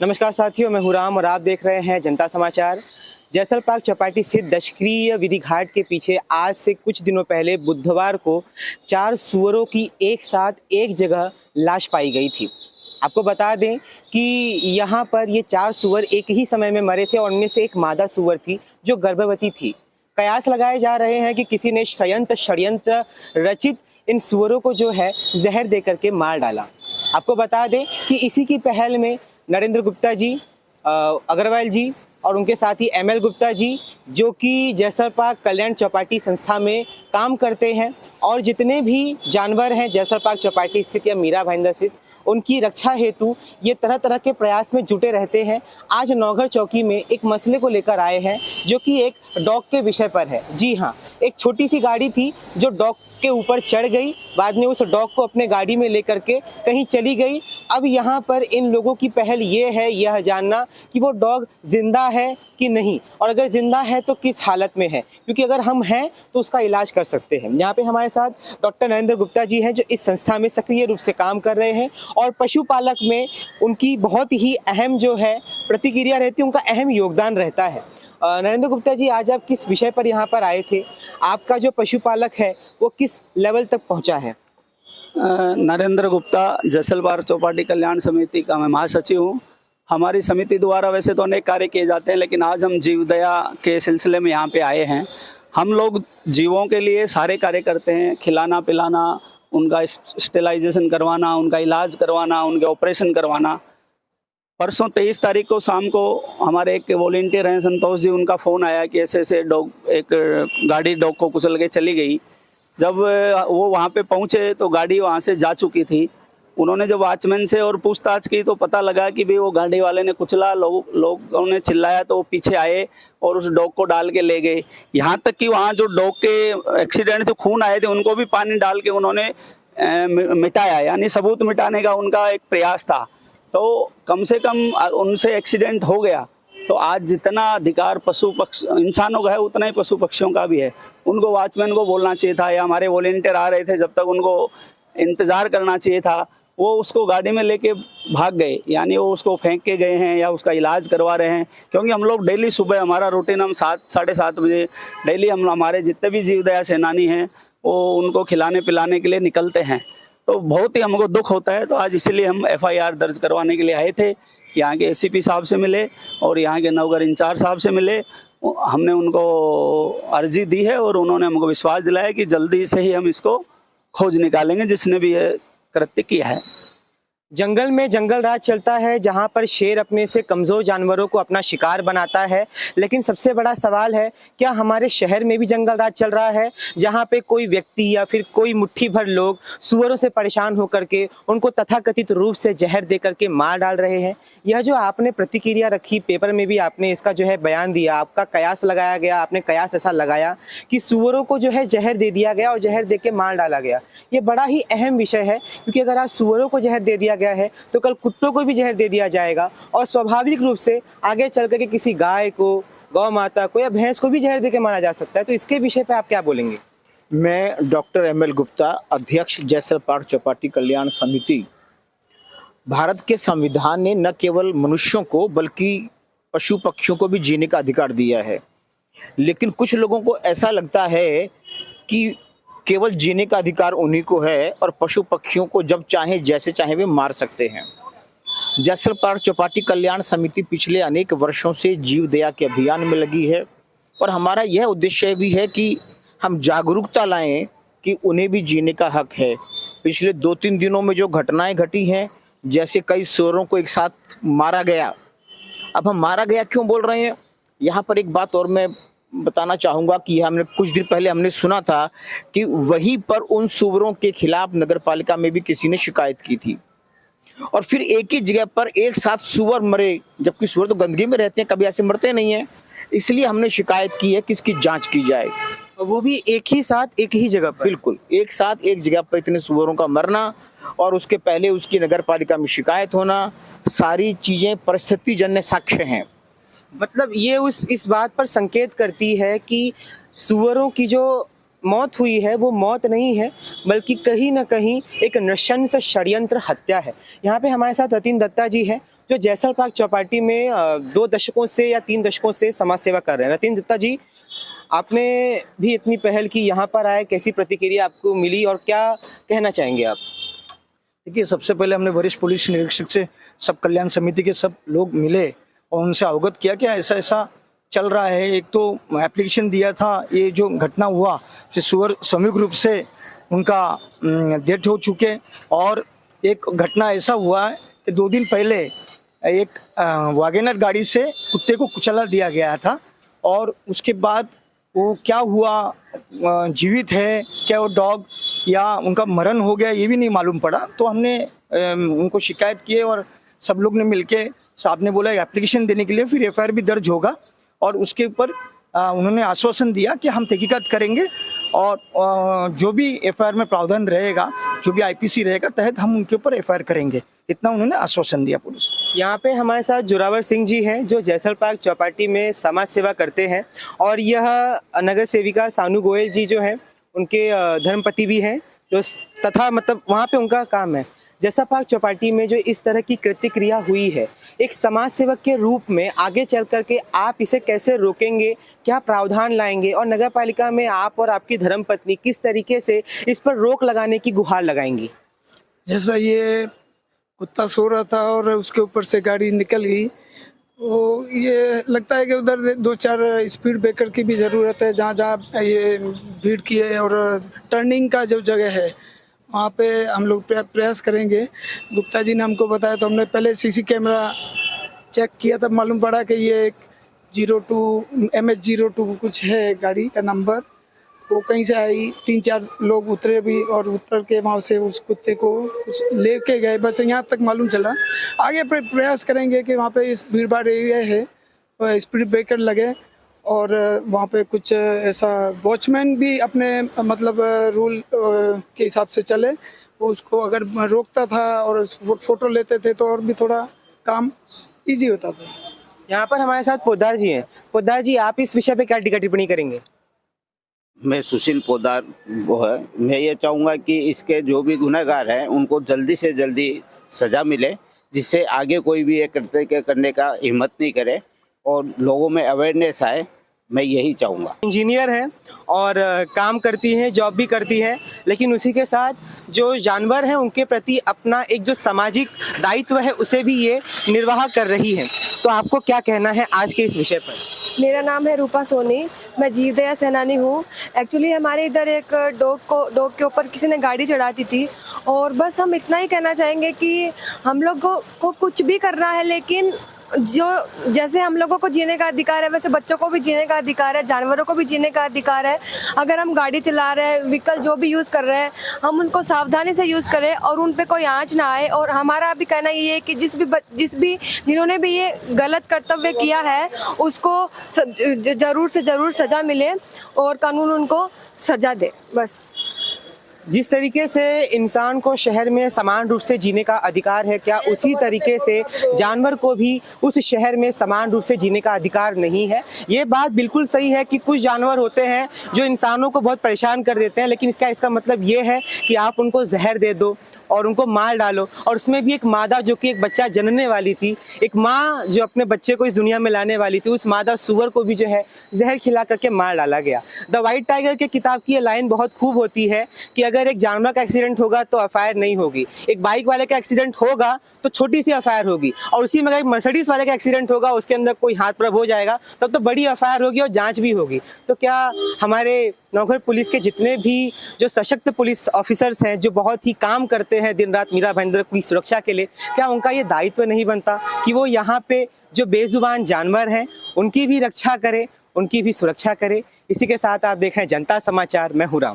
नमस्कार साथियों, मैं हूं राम और आप देख रहे हैं जनता समाचार। जैसलपाग चौपाटी स्थित दशक्रिय विधि घाट के पीछे आज से कुछ दिनों पहले बुधवार को 4 सूअरों की एक साथ एक जगह लाश पाई गई थी। आपको बता दें कि यहाँ पर ये 4 सूअर एक ही समय में मरे थे और उनमें से एक मादा सूअर थी जो गर्भवती थी। कयास लगाए जा रहे हैं कि किसी ने षड्यंत्र रचित इन सूअरों को जो है जहर दे करके मार डाला। आपको बता दें कि इसी की पहल में नरेंद्र गुप्ता जी, अग्रवाल जी और उनके साथ ही ML गुप्ता जी, जो कि जैसलपाग कल्याण चौपाटी संस्था में काम करते हैं और जितने भी जानवर हैं जैसलपाग चौपाटी स्थित या मीरा भाईंदर स्थित, उनकी रक्षा हेतु ये तरह तरह के प्रयास में जुटे रहते हैं। आज नौगढ़ चौकी में एक मसले को लेकर आए हैं जो कि एक डॉग के विषय पर है। जी हाँ, एक छोटी सी गाड़ी थी जो डॉग के ऊपर चढ़ गई, बाद में उस डॉग को अपने गाड़ी में लेकर के कहीं चली गई। अब यहाँ पर इन लोगों की पहल ये है यह जानना कि वो डॉग जिंदा है कि नहीं, और अगर जिंदा है तो किस हालत में है, क्योंकि अगर हम हैं तो उसका इलाज कर सकते हैं। यहाँ पे हमारे साथ डॉक्टर नरेंद्र गुप्ता जी हैं जो इस संस्था में सक्रिय रूप से काम कर रहे हैं और पशुपालक में उनकी बहुत ही अहम जो है प्रतिक्रिया रहती है, उनका अहम योगदान रहता है। नरेंद्र गुप्ता जी, आज आप किस विषय पर यहाँ पर आए थे? आपका जो पशुपालक है वो किस लेवल तक पहुँचा है? नरेंद्र गुप्ता, जैसलपाग चौपाटी कल्याण समिति का मैं महासचिव हूँ। हमारी समिति द्वारा वैसे तो अनेक कार्य किए जाते हैं, लेकिन आज हम जीवदया के सिलसिले में यहाँ पे आए हैं। हम लोग जीवों के लिए सारे कार्य करते हैं, खिलाना पिलाना, उनका स्टेलाइजेशन करवाना, उनका इलाज करवाना, उनके ऑपरेशन करवाना। परसों 23 तारीख को शाम को हमारे एक वॉलेंटियर हैं संतोष जी, उनका फ़ोन आया कि ऐसे ऐसे डॉग, एक गाड़ी डॉग को कुचल के चली गई। जब वो वहाँ पे पहुँचे तो गाड़ी वहाँ से जा चुकी थी। उन्होंने जब वॉचमैन से और पूछताछ की तो पता लगा कि भाई वो गाड़ी वाले ने कुचला, लोगों ने चिल्लाया तो वो पीछे आए और उस डॉग को डाल के ले गए। यहाँ तक कि वहाँ जो डॉग के एक्सीडेंट से खून आए थे उनको भी पानी डाल के उन्होंने मिटाया, यानी सबूत मिटाने का उनका एक प्रयास था। तो कम से कम उनसे एक्सीडेंट हो गया। तो आज जितना अधिकार पशु पक्षी इंसानों का है उतना ही पशु पक्षियों का भी है। उनको वॉचमैन को बोलना चाहिए था, या हमारे वॉलेंटियर आ रहे थे जब तक उनको इंतज़ार करना चाहिए था। वो उसको गाड़ी में लेके भाग गए, यानी वो उसको फेंक के गए हैं या उसका इलाज करवा रहे हैं। क्योंकि हम लोग डेली सुबह हमारा रूटीन, हम 7 साढ़े 7 बजे डेली हम हमारे जितने भी जीवदया सेनानी हैं वो उनको खिलाने पिलाने के लिए निकलते हैं। तो बहुत ही हमको दुख होता है। तो आज इसीलिए हम FIR दर्ज करवाने के लिए आए थे। यहाँ के ACP साहब से मिले और यहाँ के नवगढ़ इंचार्ज साहब से मिले। हमने उनको अर्जी दी है और उन्होंने हमको विश्वास दिलाया कि जल्दी से ही हम इसको खोज निकालेंगे जिसने भी ये कृत्य किया है। जंगल में जंगल राज चलता है, जहां पर शेर अपने से कमज़ोर जानवरों को अपना शिकार बनाता है। लेकिन सबसे बड़ा सवाल है, क्या हमारे शहर में भी जंगल राज चल रहा है, जहां पे कोई व्यक्ति या फिर कोई मुट्ठी भर लोग सूअरों से परेशान होकर के उनको तथाकथित रूप से जहर दे करके मार डाल रहे हैं? यह जो आपने प्रतिक्रिया रखी, पेपर में भी आपने इसका जो है बयान दिया, आपका कयास लगाया गया, आपने कयास ऐसा लगाया कि सूअरों को जो है जहर दे दिया गया और जहर दे के मार डाला गया। ये बड़ा ही अहम विषय है, क्योंकि अगर आज सूअरों को जहर दे दिया गया है तो कल कुत्तों को भी जहर दे दिया जाएगा और स्वाभाविक रूप से आगे चल करके किसी गाय को, गौ माता को या भैंस को भी जहर दे के मारा जा सकता है। तो इसके विषय पे आप क्या बोलेंगे? मैं डॉक्टर ML गुप्ता, अध्यक्ष जैसलपाग चौपाटी कल्याण समिति। भारत के संविधान ने न केवल मनुष्यों को बल्कि पशु पक्षियों को भी जीने का अधिकार दिया है, लेकिन कुछ लोगों को ऐसा लगता है कि केवल जीने का अधिकार उन्हीं को है और पशु पक्षियों को जब चाहे जैसे चाहे वे मार सकते हैं। जैसलपाग चौपाटी कल्याण समिति पिछले अनेक वर्षों से जीव दया के अभियान में लगी है और हमारा यह उद्देश्य भी है कि हम जागरूकता लाएं कि उन्हें भी जीने का हक है। पिछले 2-3 दिनों में जो घटनाएं घटी हैं, जैसे कई सूअरों को एक साथ मारा गया। अब हम मारा गया क्यों बोल रहे हैं, यहाँ पर एक बात और मैं बताना चाहूँगा कि हमने कुछ दिन पहले हमने सुना था कि वहीं पर उन सूअरों के खिलाफ नगर पालिका में भी किसी ने शिकायत की थी और फिर एक ही जगह पर एक साथ सूअर मरे, जबकि सूअर तो गंदगी में रहते हैं, कभी ऐसे मरते नहीं हैं। इसलिए हमने शिकायत की है कि इसकी जांच की जाए, वो भी एक ही साथ एक ही जगह पर। बिल्कुल एक साथ एक जगह पर इतने सूअरों का मरना और उसके पहले उसकी नगर पालिका में शिकायत होना, सारी चीज़ें परिस्थितिजन्य साक्ष्य हैं। मतलब ये इस बात पर संकेत करती है कि सूअरों की जो मौत हुई है वो मौत नहीं है, बल्कि कहीं ना कहीं एक नृशंस षड्यंत्र हत्या है। यहाँ पे हमारे साथ रतिन दत्ता जी हैं, जो जैसल पार्क चौपाटी में 2 दशकों से या 3 दशकों से समाज सेवा कर रहे हैं। रतिन दत्ता जी, आपने भी इतनी पहल की, यहाँ पर आए, कैसी प्रतिक्रिया आपको मिली और क्या कहना चाहेंगे आप? देखिए, सबसे पहले हमने वरिष्ठ पुलिस निरीक्षक से सब कल्याण समिति के सब लोग मिले और उनसे अवगत किया कि ऐसा ऐसा चल रहा है। एक तो एप्लीकेशन दिया था, ये जो घटना हुआ फिर सुअर सामूहिक रूप से उनका डेथ हो चुके, और एक घटना ऐसा हुआ है कि 2 दिन पहले एक वैगनर गाड़ी से कुत्ते को कुचला दिया गया था, और उसके बाद वो क्या हुआ, जीवित है क्या वो डॉग या उनका मरण हो गया, ये भी नहीं मालूम पड़ा। तो हमने उनको शिकायत की और सब लोग ने मिलके, साहब ने बोला एप्लीकेशन देने के लिए, फिर एफआईआर भी दर्ज होगा, और उसके ऊपर उन्होंने आश्वासन दिया कि हम तहकीकात करेंगे और जो भी एफआईआर में प्रावधान रहेगा, जो भी आईपीसी रहेगा तहत हम उनके ऊपर एफआईआर करेंगे, इतना उन्होंने आश्वासन दिया पुलिस। यहाँ पे हमारे साथ जोरावर सिंह जी हैं, जो जैसल पार्क चौपाटी में समाज सेवा करते हैं, और यह नगर सेविका सानू गोयल जी जो हैं उनके धर्मपति भी हैं, जो तथा मतलब वहाँ पे उनका काम है। जैसल पार्क चौपाटी में जो इस तरह की प्रतिक्रिया हुई है, एक समाज सेवक के रूप में आगे चल कर के आप इसे कैसे रोकेंगे, क्या प्रावधान लाएंगे, और नगर पालिका में आप और आपकी धर्मपत्नी किस तरीके से इस पर रोक लगाने की गुहार लगाएंगी? जैसा ये कुत्ता सो रहा था और उसके ऊपर से गाड़ी निकल गई, तो ये लगता है कि उधर 2-4 स्पीड ब्रेकर की भी ज़रूरत है, जहाँ जहाँ ये भीड़ की है, और टर्निंग का जो जगह है वहाँ पे हम लोग प्रयास करेंगे। गुप्ता जी ने हमको बताया, तो हमने पहले सीसी कैमरा चेक किया, तब मालूम पड़ा कि ये एक 02 MH02 कुछ है गाड़ी का नंबर, वो कहीं से आई। 3-4 लोग उतरे भी, और उतर के वहाँ से उस कुत्ते को कुछ लेके गए, बस यहाँ तक मालूम चला। आगे प्रयास करेंगे कि वहाँ पे इस भीड़ भाड़ एरिया है तो स्पीड ब्रेकर लगे, और वहाँ पे कुछ ऐसा वॉचमैन भी अपने मतलब रूल के हिसाब से चले, वो उसको अगर रोकता था और फोटो लेते थे तो और भी थोड़ा काम इजी होता था। यहाँ पर हमारे साथ पोद्दार जी हैं। पोद्दार जी, आप इस विषय पे क्या टीका टिप्पणी करेंगे? मैं सुशील पोद्दार वो है, मैं ये चाहूँगा कि इसके जो भी गुनहगार हैं उनको जल्दी से जल्दी सज़ा मिले, जिससे आगे कोई भी ये कृत्य करने का हिम्मत नहीं करे और लोगों में अवेयरनेस आए, मैं यही चाहूँगा। इंजीनियर हैं और काम करती हैं, जॉब भी करती हैं, लेकिन उसी के साथ जो जानवर हैं उनके प्रति अपना एक जो सामाजिक दायित्व है उसे भी ये निर्वाह कर रही हैं। तो आपको क्या कहना है आज के इस विषय पर? मेरा नाम है रूपा सोनी, मैं जीवदया सेनानी हूँ। एक्चुअली हमारे इधर एक डॉग के ऊपर किसी ने गाड़ी चढ़ा दी थी, और बस हम इतना ही कहना चाहेंगे कि हम लोग को कुछ भी करना है, लेकिन जो जैसे हम लोगों को जीने का अधिकार है, वैसे बच्चों को भी जीने का अधिकार है, जानवरों को भी जीने का अधिकार है। अगर हम गाड़ी चला रहे हैं, व्हीकल जो भी यूज़ कर रहे हैं, हम उनको सावधानी से यूज़ करें और उन पे कोई आँच ना आए। और हमारा भी कहना ये है कि जिन्होंने भी ये गलत कर्तव्य किया है उसको ज़रूर से ज़रूर सज़ा मिले और कानून उनको सज़ा दे। बस जिस तरीके से इंसान को शहर में समान रूप से जीने का अधिकार है, क्या उसी तरीके से जानवर को भी उस शहर में समान रूप से जीने का अधिकार नहीं है? ये बात बिल्कुल सही है कि कुछ जानवर होते हैं जो इंसानों को बहुत परेशान कर देते हैं, लेकिन इसका मतलब ये है कि आप उनको जहर दे दो और उनको मार डालो। और उसमें भी एक मादा जो कि एक बच्चा जनने वाली थी, एक माँ जो अपने बच्चे को इस दुनिया में लाने वाली थी, उस मादा सुअर को भी जो है जहर खिला करके मार डाला गया। द वाइट टाइगर के किताब की ये लाइन बहुत खूब होती है कि अगर एक जानवर का एक्सीडेंट होगा तो एफआईआर नहीं होगी, एक बाइक वाले का एक्सीडेंट होगा तो छोटी सी एफआईआर होगी, और उसी में अगर मर्सिडीज वाले का एक्सीडेंट होगा, उसके अंदर कोई हाथ प्रभ हो जाएगा, तब तो बड़ी एफआईआर होगी और जांच भी होगी। तो क्या हमारे नौगढ़ पुलिस के जितने भी जो सशक्त पुलिस ऑफिसर्स हैं, जो बहुत ही काम करते हैं दिन रात मीरा भाईंदर की सुरक्षा के लिए, क्या उनका ये दायित्व नहीं बनता कि वो यहाँ पे जो बेजुबान जानवर हैं उनकी भी रक्षा करे, उनकी भी सुरक्षा करे? इसी के साथ आप देख रहे हैं जनता समाचार, मैं हूं राम।